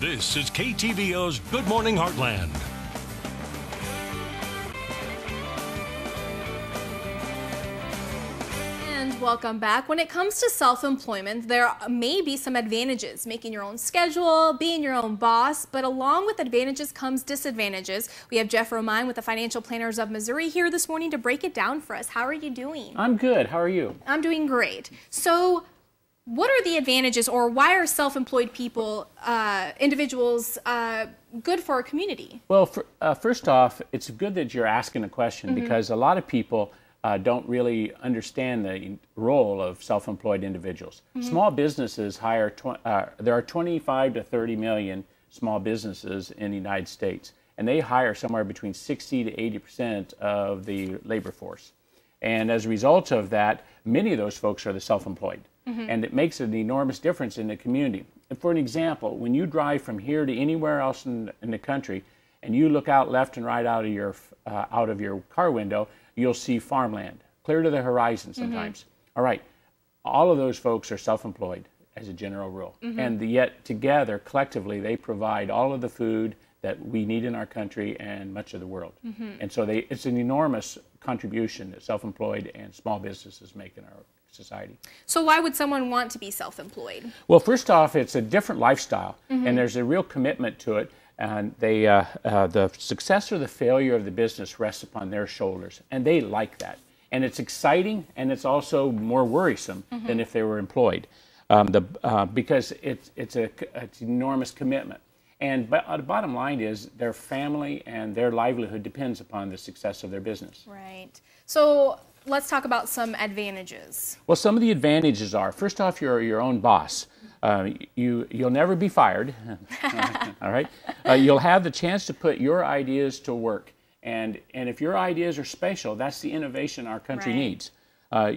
This is KTVO's Good Morning Heartland. And welcome back. When it comes to self-employment, there may be some advantages, making your own schedule, being your own boss, but along with advantages comes disadvantages. We have Jeff Romine with the Financial Planners of Missouri here this morning to break it down for us. How are you doing? I'm good. How are you? I'm doing great. So what are the advantages, or why are self-employed people, individuals, good for our community? Well, first off, it's good that you're asking a question because a lot of people don't really understand the role of self-employed individuals. Small businesses hire, there are 25 to 30 million small businesses in the United States, and they hire somewhere between 60 to 80% of the labor force. And as a result of that, many of those folks are the self-employed. And it makes an enormous difference in the community. And for an example, when you drive from here to anywhere else in the country, and you look out left and right out of your car window, you'll see farmland, clear to the horizon sometimes. All right, all of those folks are self-employed as a general rule. And yet together, collectively, they provide all of the food that we need in our country and much of the world. And so it's an enormous contribution that self-employed and small businesses make in our society. So why would someone want to be self-employed? Well, first off, it's a different lifestyle, and there's a real commitment to it. And the success or the failure of the business rests upon their shoulders, and they like that. And it's exciting, and it's also more worrisome than if they were employed, because it's an enormous commitment. And the bottom line is their family and their livelihood depends upon the success of their business. Right. So let's talk about some advantages. Well, some of the advantages are, first off, you're your own boss. You'll never be fired. All right. You'll have the chance to put your ideas to work. And if your ideas are special, that's the innovation our country needs.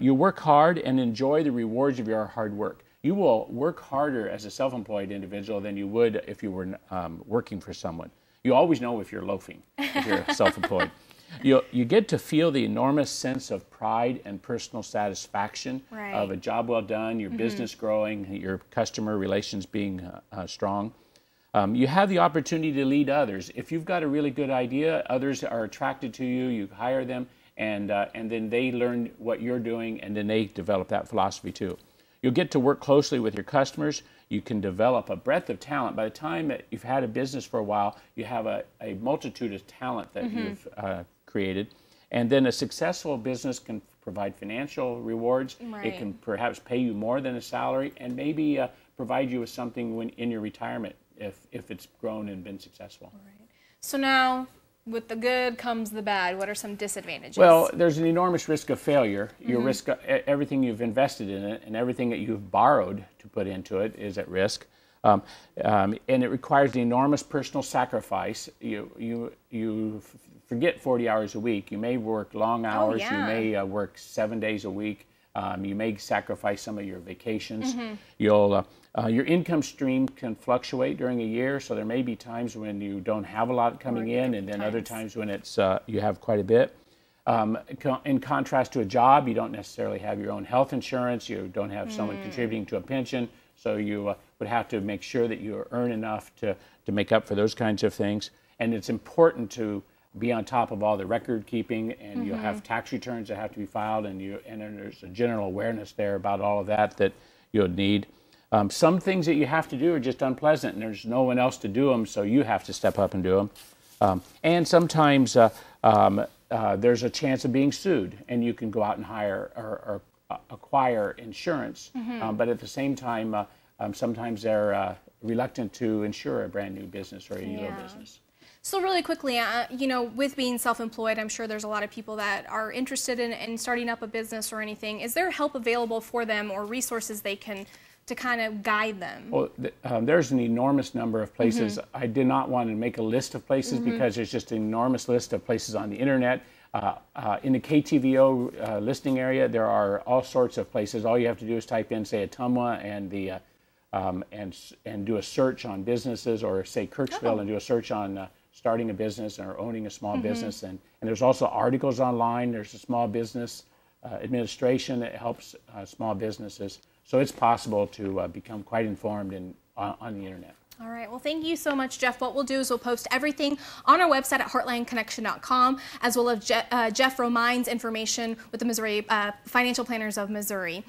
You work hard and enjoy the rewards of your hard work. You will work harder as a self-employed individual than you would if you were working for someone. You always know if you're loafing, if you're self-employed. You get to feel the enormous sense of pride and personal satisfaction of a job well done, your business growing, your customer relations being strong. You have the opportunity to lead others. If you've got a really good idea, others are attracted to you, you hire them, and then they learn what you're doing, and then they develop that philosophy too. You'll get to work closely with your customers. You can develop a breadth of talent. By the time that you've had a business for a while, you have a multitude of talent that you've created. And then a successful business can provide financial rewards. It can perhaps pay you more than a salary, and maybe provide you with something in your retirement if it's grown and been successful. So now, with the good comes the bad. What are some disadvantages? Well, there's an enormous risk of failure. Your risk, everything you've invested in it and everything that you've borrowed to put into it is at risk. And it requires an enormous personal sacrifice. You forget 40 hours a week. You may work long hours. You may work 7 days a week. You may sacrifice some of your vacations. Your income stream can fluctuate during a year, so there may be times when you don't have a lot coming in, and then other times when you have quite a bit. In contrast to a job, you don't necessarily have your own health insurance. You don't have someone contributing to a pension, so you would have to make sure that you earn enough to make up for those kinds of things. And it's important to be on top of all the record keeping, and you have tax returns that have to be filed, and there's a general awareness there about all of that you'll need. Some things that you have to do are just unpleasant, and there's no one else to do them, so you have to step up and do them. And sometimes there's a chance of being sued, and you can go out and hire or acquire insurance. But at the same time, sometimes they're reluctant to insure a brand new business or a new business. So really quickly, with being self-employed, I'm sure there's a lot of people that are interested in starting up a business or anything. Is there help available for them or resources they can to kind of guide them? Well, there's an enormous number of places. I did not want to make a list of places because there's just an enormous list of places on the internet. In the KTVO listing area, there are all sorts of places. All you have to do is type in, say, Ottumwa and do a search on businesses, or say Kirksville and do a search on starting a business or owning a small business. And there's also articles online. There's a small business administration that helps small businesses. So it's possible to become quite informed on the internet. All right. Well, thank you so much, Jeff. What we'll do is we'll post everything on our website at heartlandconnection.com, as well as Jeff Romine's information with the Missouri Financial Planners of Missouri.